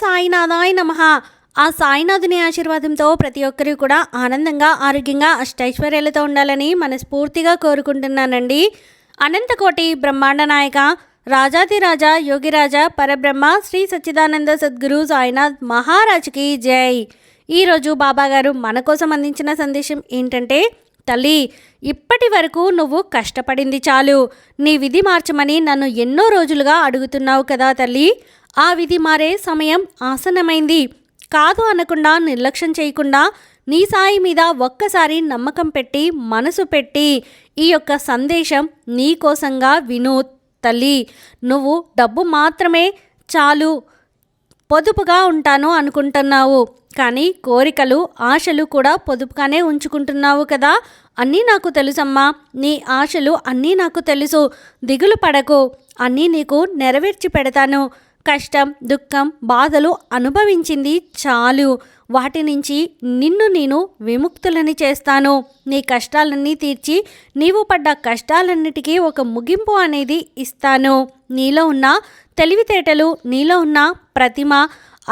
సాయినాథాయ నమః. ఆ సాయినాథుని ఆశీర్వాదంతో ప్రతి ఒక్కరూ కూడా ఆనందంగా, ఆరోగ్యంగా, అష్టైశ్వర్యాలతో ఉండాలని మనస్ఫూర్తిగా కోరుకుంటున్నానండి. అనంతకోటి బ్రహ్మాండ నాయక, రాజాదిరాజా, యోగిరాజా, పరబ్రహ్మ, శ్రీ సచ్చిదానంద సద్గురు సాయినాథ్ మహారాజ్కి జై. ఈరోజు బాబాగారు మన కోసం అందించిన సందేశం ఏంటంటే, తల్లి, ఇప్పటి వరకు నువ్వు కష్టపడింది చాలు. నీ విధి మార్చమని నన్ను ఎన్నో రోజులుగా అడుగుతున్నావు కదా తల్లి. ఆ విధి మారే సమయం ఆసన్నమైంది. కాదు అనకుండా, నిర్లక్ష్యం చేయకుండా నీ సాయి మీద ఒక్కసారి నమ్మకం పెట్టి, మనసు పెట్టి ఈ యొక్క సందేశం నీ కోసంగా విను తల్లి. నువ్వు డబ్బు మాత్రమే చాలు, పొదుపుగా ఉంటాను అనుకుంటున్నావు, కానీ కోరికలు, ఆశలు కూడా పొదుపుగానే ఉంచుకుంటున్నావు కదా. అన్నీ నాకు తెలుసమ్మా, నీ ఆశలు అన్నీ నాకు తెలుసు. దిగులు పడకు, అన్నీ నీకు నెరవేర్చి పెడతాను. కష్టం, దుఃఖం, బాధలు అనుభవించింది చాలు. వాటి నుంచి నిన్ను నేను విముక్తులని చేస్తాను. నీ కష్టాలన్నీ తీర్చి నీవు పడ్డ కష్టాలన్నిటికీ ఒక ముగింపు అనేది ఇస్తాను. నీలో ఉన్న తెలివితేటలు, నీలో ఉన్న ప్రతిమ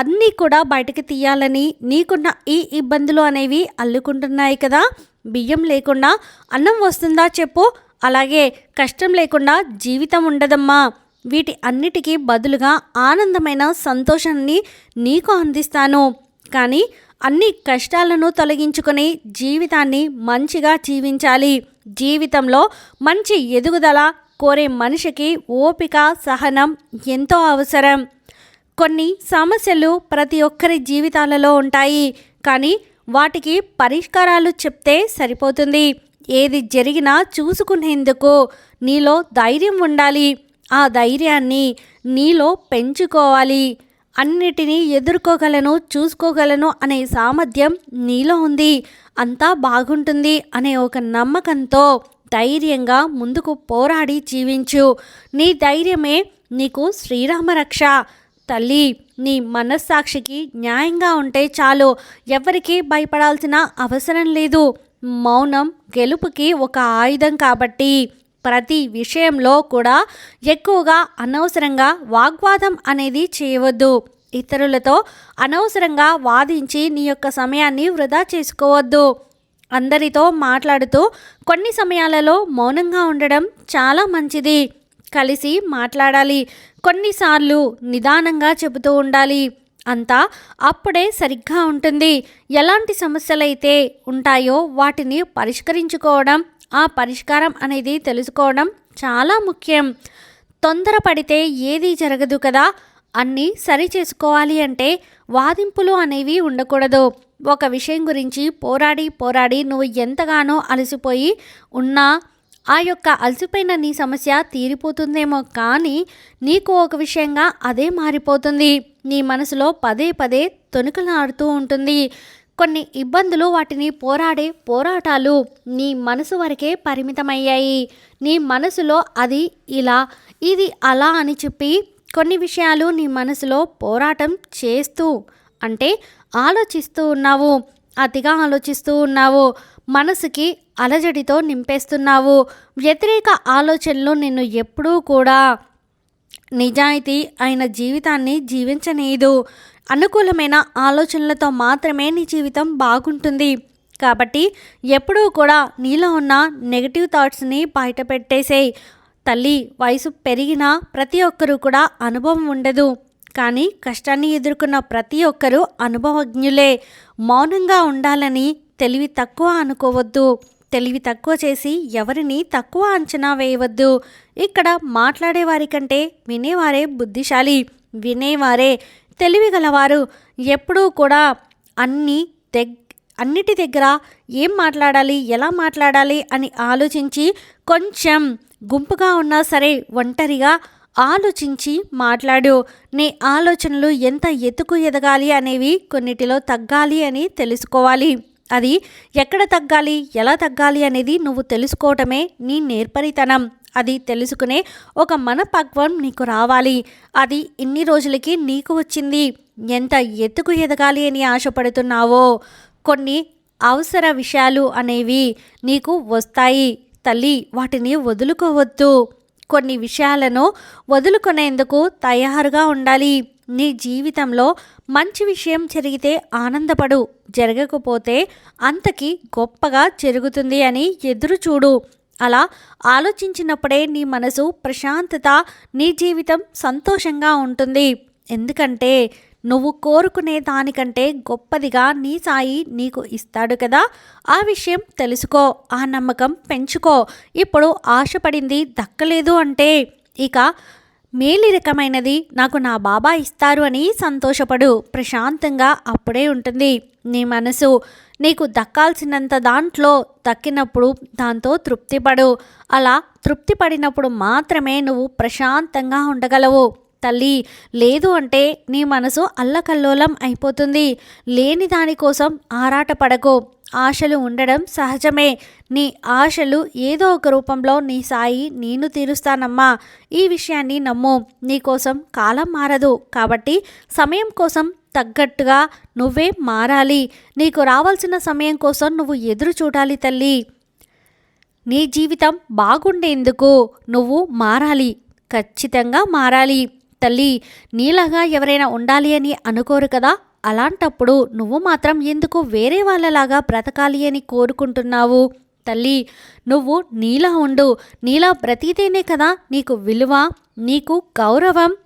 అన్నీ కూడా బయటకు తీయాలని నీకున్న ఈ ఇబ్బందులు అనేవి అల్లుకుంటున్నాయి కదా. బియ్యం లేకుండా అన్నం వస్తుందా చెప్పు? అలాగే కష్టం లేకుండా జీవితం ఉండదమ్మా. వీటి అన్నిటికీ బదులుగా ఆనందమైన సంతోషాన్ని నీకు అందిస్తాను. కానీ అన్ని కష్టాలను తొలగించుకొని జీవితాన్ని మంచిగా జీవించాలి. జీవితంలో మంచి ఎదుగుదల కోరే మనిషికి ఓపిక, సహనం ఎంతో అవసరం. కొన్ని సమస్యలు ప్రతి ఒక్కరి జీవితాలలో ఉంటాయి, కానీ వాటికి పరిష్కారాలు చెప్తే సరిపోతుంది. ఏది జరిగినా చూసుకునేందుకు నీలో ధైర్యం ఉండాలి. ఆ ధైర్యాన్ని నీలో పెంచుకోవాలి. అన్నిటినీ ఎదుర్కోగలను, చూసుకోగలను అనే సామర్థ్యం నీలో ఉంది. అంతా బాగుంటుంది అనే ఒక నమ్మకంతో ధైర్యంగా ముందుకు పోరాడి జీవించు. నీ ధైర్యమే నీకు శ్రీరామ రక్ష. తల్లి, నీ మనస్సాక్షికి న్యాయంగా ఉంటే చాలు. ఎవరికీ భయపడాల్సిన అవసరం లేదు. మౌనం గెలుపుకి ఒక ఆయుధం కాబట్టి ప్రతి విషయంలో కూడా ఎక్కువగా అనవసరంగా వాగ్వాదం అనేది చేయవద్దు. ఇతరులతో అనవసరంగా వాదించి నీ యొక్క సమయాన్ని వృధా చేసుకోవద్దు. అందరితో మాట్లాడుతూ కొన్ని సమయాలలో మౌనంగా ఉండడం చాలా మంచిది. కలిసి మాట్లాడాలి. కొన్నిసార్లు నిదానంగా చెబుతూ ఉండాలి. అంతా అప్పుడే సరిగ్గా ఉంటుంది. ఎలాంటి సమస్యలైతే ఉంటాయో వాటిని పరిష్కరించుకోవడం, ఆ పరిష్కారం అనేది తెలుసుకోవడం చాలా ముఖ్యం. తొందరపడితే ఏదీ జరగదు కదా. అన్నీ సరి చేసుకోవాలి అంటే వాదింపులు అనేవి ఉండకూడదు. ఒక విషయం గురించి పోరాడి నువ్వు ఎంతగానో అలసిపోయి ఉన్నా ఆ యొక్క అలసిపోయిన నీ సమస్య తీరిపోతుందేమో, కానీ నీకు ఒక విషయంగా అదే మారిపోతుంది. నీ మనసులో పదే పదే తొణుకులాడుతూ ఉంటుంది. కొన్ని ఇబ్బందులు, వాటిని పోరాటాలు నీ మనసు వరకే పరిమితమయ్యాయి. నీ మనసులో అది ఇలా, ఇది అలా అని చెప్పి కొన్ని విషయాలు నీ మనసులో పోరాటం చేస్తూ, అంటే ఆలోచిస్తూ ఉన్నావు. అతిగా ఆలోచిస్తూ ఉన్నావు. మనసుకి అలజడితో నింపేస్తున్నావు. వ్యతిరేక ఆలోచనలు నిన్ను ఎప్పుడూ కూడా నిజాయితీ అయిన జీవితాన్ని జీవించనీయదు. అనుకూలమైన ఆలోచనలతో మాత్రమే నీ జీవితం బాగుంటుంది. కాబట్టి ఎప్పుడూ కూడా నీలో ఉన్న నెగటివ్ థాట్స్ని బయట పెట్టేసేయ్. తల్లి, వయసు పెరిగినా ప్రతి ఒక్కరూ కూడా అనుభవం ఉండదు, కానీ కష్టాన్ని ఎదుర్కొన్న ప్రతి ఒక్కరూ అనుభవజ్ఞులే. మౌనంగా ఉండాలని తెలివి తక్కువ అనుకోవద్దు. తెలివి తక్కువ చేసి ఎవరిని తక్కువ అంచనా వేయవద్దు. ఇక్కడ మాట్లాడేవారి కంటే వినేవారే బుద్ధిశాలి, వినేవారే తెలివి గలవారు. ఎప్పుడూ కూడా అన్నిటి దగ్గర ఏం మాట్లాడాలి, ఎలా మాట్లాడాలి అని ఆలోచించి, కొంచెం గుంపుగా ఉన్నా సరే ఒంటరిగా ఆలోచించి మాట్లాడు. నీ ఆలోచనలు ఎంత ఎత్తుకు ఎదగాలి అనేవి కొన్నిటిలో తగ్గాలి అని తెలుసుకోవాలి. అది ఎక్కడ తగ్గాలి, ఎలా తగ్గాలి అనేది నువ్వు తెలుసుకోవటమే నీ నేర్పరితనం. అది తెలుసుకునే ఒక మనపక్వం నీకు రావాలి. అది ఇన్ని రోజులకి నీకు వచ్చింది. ఎంత ఎత్తుకు ఎదగాలి అని ఆశపడుతున్నావో కొన్ని అవసర విషయాలు అనేవి నీకు వస్తాయి. తల్లి, వాటిని వదులుకోవద్దు. కొన్ని విషయాలను వదులుకునేందుకు తయారుగా ఉండాలి. నీ జీవితంలో మంచి విషయం జరిగితే ఆనందపడు, జరగకపోతే అంతకి గొప్పగా జరుగుతుంది అని ఎదురు చూడు. అలా ఆలోచించినప్పుడే నీ మనసు ప్రశాంతత, నీ జీవితం సంతోషంగా ఉంటుంది. ఎందుకంటే నువ్వు కోరుకునే దానికంటే గొప్పదిగా నీ సాయి నీకు ఇస్తాడు కదా. ఆ విషయం తెలుసుకో, ఆ నమ్మకం పెంచుకో. ఇప్పుడు ఆశపడింది దక్కలేదు అంటే ఇక మేలి రకమైనది నాకు నా బాబా ఇస్తారు అని సంతోషపడు. ప్రశాంతంగా అప్పుడే ఉంటుంది నీ మనసు. నీకు దక్కాల్సినంత దాంట్లో దక్కినప్పుడు దాంతో తృప్తిపడు. అలా తృప్తి పడినప్పుడు మాత్రమే నువ్వు ప్రశాంతంగా ఉండగలవు తల్లి. లేదు అంటే నీ మనసు అల్లకల్లోలం అయిపోతుంది. లేని దానికోసం ఆరాటపడకు. ఆశలు ఉండడం సహజమే. నీ ఆశలు ఏదో ఒక రూపంలో నీ సాయి నేను తీరుస్తానమ్మా. ఈ విషయాన్ని నమ్ము. నీకోసం కాలం మారదు కాబట్టి సమయం కోసం తగ్గట్టుగా నువ్వే మారాలి. నీకు రావాల్సిన సమయం కోసం నువ్వు ఎదురు చూడాలి తల్లి. నీ జీవితం బాగుండేందుకు నువ్వు మారాలి, ఖచ్చితంగా మారాలి తల్లి. నీలాగా ఎవరైనా ఉండాలి అని అనుకోరు కదా. అలాంటప్పుడు నువ్వు మాత్రం ఎందుకు వేరే వాళ్ళలాగా బ్రతకాలి అని కోరుకుంటున్నావు తల్లి? నువ్వు నీలా ఉండు. నీలా బ్రతికితేనే కదా నీకు విలువ, నీకు గౌరవం.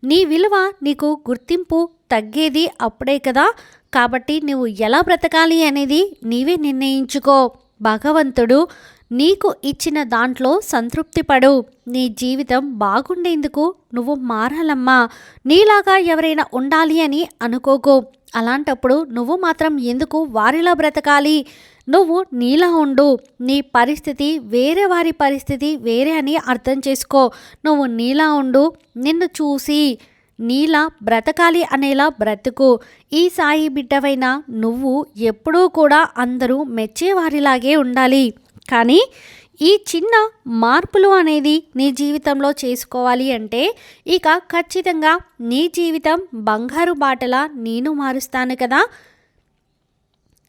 నీ విలువ, నీకు గుర్తింపు తగ్గేది అప్పుడే కదా. కాబట్టి నువ్వు ఎలా బ్రతకాలి అనేది నీవే నిర్ణయించుకో. భగవంతుడు నీకు ఇచ్చిన దాంట్లో సంతృప్తి పడు. నీ జీవితం బాగుండేందుకు నువ్వు మారాలమ్మా. నీలాగా ఎవరైనా ఉండాలి అని అనుకోకు. అలాంటప్పుడు నువ్వు మాత్రం ఎందుకు వారిలా బ్రతకాలి? నువ్వు నీలా ఉండు. నీ పరిస్థితి వేరే, వారి పరిస్థితి వేరే అని అర్థం చేసుకో. నువ్వు నీలా ఉండు. నిన్ను చూసి నీలా బ్రతకాలి అనేలా బ్రతుకు. ఈ సాయి బిడ్డవైన నువ్వు ఎప్పుడూ కూడా అందరూ మెచ్చేవారిలాగే ఉండాలి. కానీ ఈ చిన్న మార్పులు అనేది నీ జీవితంలో చేసుకోవాలి అంటే ఇక ఖచ్చితంగా నీ జీవితం బంగారు బాటలా నేను మారుస్తాను కదా.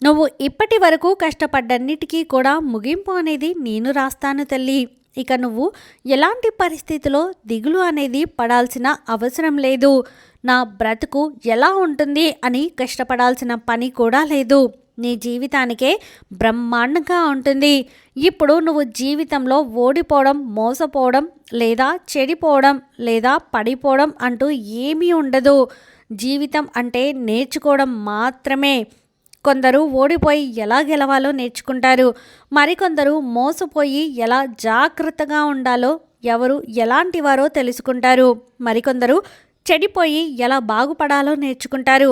నువ్వు ఇప్పటి వరకు కష్టపడ్డన్నిటికీ కూడా ముగింపు అనేది నేను రాస్తాను తల్లి. ఇక నువ్వు ఎలాంటి పరిస్థితిలో దిగులు అనేది పడాల్సిన అవసరం లేదు. నా బ్రతుకు ఎలా ఉంటుంది అని కష్టపడాల్సిన పని కూడా లేదు. నీ జీవితానికే బ్రహ్మాండంగా ఉంటుంది. ఇప్పుడు నువ్వు జీవితంలో ఓడిపోవడం, మోసపోవడం, లేదా చెడిపోవడం, లేదా పడిపోవడం అంటూ ఏమీ ఉండదు. జీవితం అంటే నేర్చుకోవడం మాత్రమే. కొందరు ఓడిపోయి ఎలా గెలవాలో నేర్చుకుంటారు. మరికొందరు మోసపోయి ఎలా జాగ్రత్తగా ఉండాలో, ఎవరు ఎలాంటి వారో తెలుసుకుంటారు. మరికొందరు చెడిపోయి ఎలా బాగుపడాలో నేర్చుకుంటారు.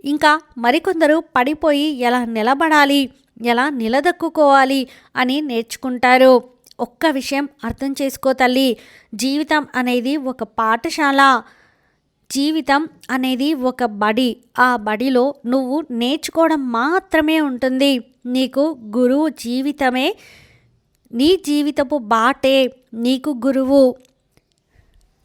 ఇంకా మరికొందరు పడిపోయి ఎలా నిలబడాలి, ఎలా నిలదొక్కుకోవాలి అని నేర్చుకుంటారు. ఒక్క విషయం అర్థం చేసుకో తల్లి. జీవితం అనేది ఒక పాఠశాల. జీవితం అనేది ఒక బడి. ఆ బడిలో నువ్వు నేర్చుకోవడం మాత్రమే ఉంటుంది. నీకు గురువు జీవితమే. నీ జీవితపు బాటే నీకు గురువు.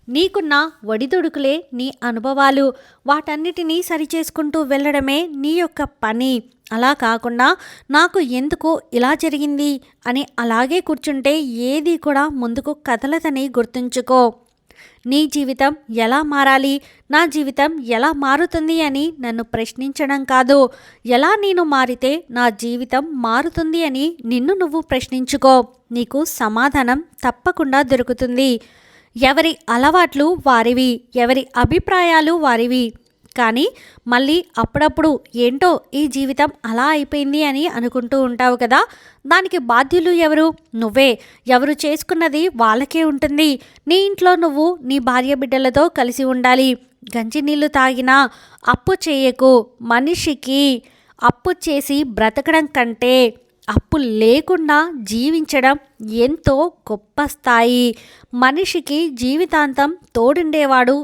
నీకున్న ఒడిదుడుకులే నీ అనుభవాలు. వాటన్నిటినీ సరిచేసుకుంటూ వెళ్ళడమే నీ యొక్క పని. అలా కాకుండా నాకు ఎందుకు ఇలా జరిగింది అని అలాగే కూర్చుంటే ఏది కూడా ముందుకు కదలదని గుర్తుంచుకో. నీ జీవితం ఎలా మారాలి, నా జీవితం ఎలా మారుతుంది అని నన్ను ప్రశ్నించడం కాదు. ఎలా నేను మారితే నా జీవితం మారుతుంది అని నిన్ను నువ్వు ప్రశ్నించుకో. నీకు సమాధానం తప్పకుండా దొరుకుతుంది. ఎవరి అలవాట్లు వారివి, ఎవరి అభిప్రాయాలు వారివి. కానీ మళ్ళీ అప్పుడప్పుడు ఏంటో ఈ జీవితం అలా అయిపోయింది అని అనుకుంటూ ఉంటావు కదా. దానికి బాధ్యులు ఎవరు? నువ్వే. ఎవరు చేసుకున్నది వాళ్ళకే ఉంటుంది. నీ ఇంట్లో నువ్వు నీ భార్య బిడ్డలతో కలిసి ఉండాలి. గంజి నీళ్లు తాగినా అప్పు చేయకు. మనిషికి అప్పు చేసి బ్రతకడం కంటే అప్పు లేకుండా జీవించడం ఎంతో గొప్ప స్థాయి. మనిషికి జీవితాంతం తోడుండేవాడు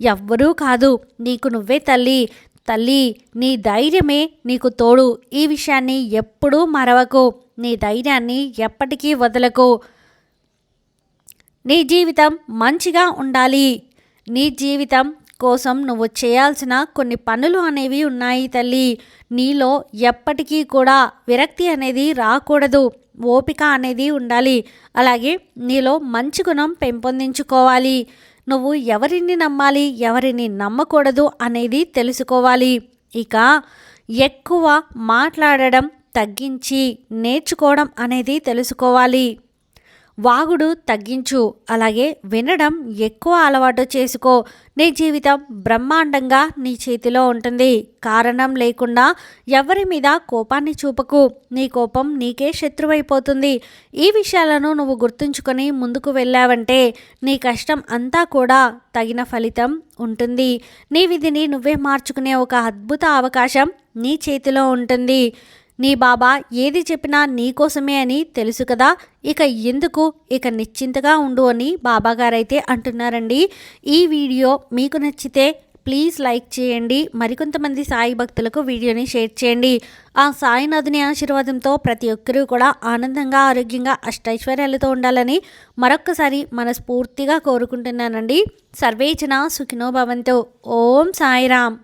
ఎవ్వరూ కాదు, నీకు నువ్వే తల్లి. తల్లి, నీ ధైర్యమే నీకు తోడు. ఈ విషయాన్ని ఎప్పుడూ మరవకు. నీ ధైర్యాన్ని ఎప్పటికీ వదలకు. నీ జీవితం మంచిగా ఉండాలి. నీ జీవితం కోసం నువ్వు చేయాల్సిన కొన్ని పనులు అనేవి ఉన్నాయి తల్లి. నీలో ఎప్పటికీ కూడా విరక్తి అనేది రాకూడదు. ఓపిక అనేది ఉండాలి. అలాగే నీలో మంచి గుణం పెంపొందించుకోవాలి. నువ్వు ఎవరిని నమ్మాలి, ఎవరిని నమ్మకూడదు అనేది తెలుసుకోవాలి. ఇక ఎక్కువ మాట్లాడడం తగ్గించి నేర్చుకోవడం అనేది తెలుసుకోవాలి. వాగుడు తగ్గించు, అలాగే వినడం ఎక్కువ అలవాటు చేసుకో. నీ జీవితం బ్రహ్మాండంగా నీ చేతిలో ఉంటుంది. కారణం లేకుండా ఎవరి మీద కోపాన్ని చూపకు. నీ కోపం నీకే శత్రువైపోతుంది. ఈ విషయాలను నువ్వు గుర్తుంచుకొని ముందుకు వెళ్ళావంటే నీ కష్టం అంతా కూడా తగిన ఫలితం ఉంటుంది. నీ విధిని నువ్వే మార్చుకునే ఒక అద్భుత అవకాశం నీ చేతిలో ఉంటుంది. నీ బాబా ఏది చెప్పినా నీకోసమే అని తెలుసు కదా, ఇక నిశ్చింతగా ఉండు అని బాబాగారైతే అంటున్నారండి. ఈ వీడియో మీకు నచ్చితే ప్లీజ్ లైక్ చేయండి. మరికొంతమంది సాయి భక్తులకు వీడియోని షేర్ చేయండి. ఆ సాయినాథుని ఆశీర్వాదంతో ప్రతి ఒక్కరూ కూడా ఆనందంగా, ఆరోగ్యంగా, అష్టైశ్వర్యాలతో ఉండాలని మరొక్కసారి మనస్ఫూర్తిగా కోరుకుంటున్నానండి. సర్వేజన సుఖినో భవంతు. ఓం సాయిరామ్.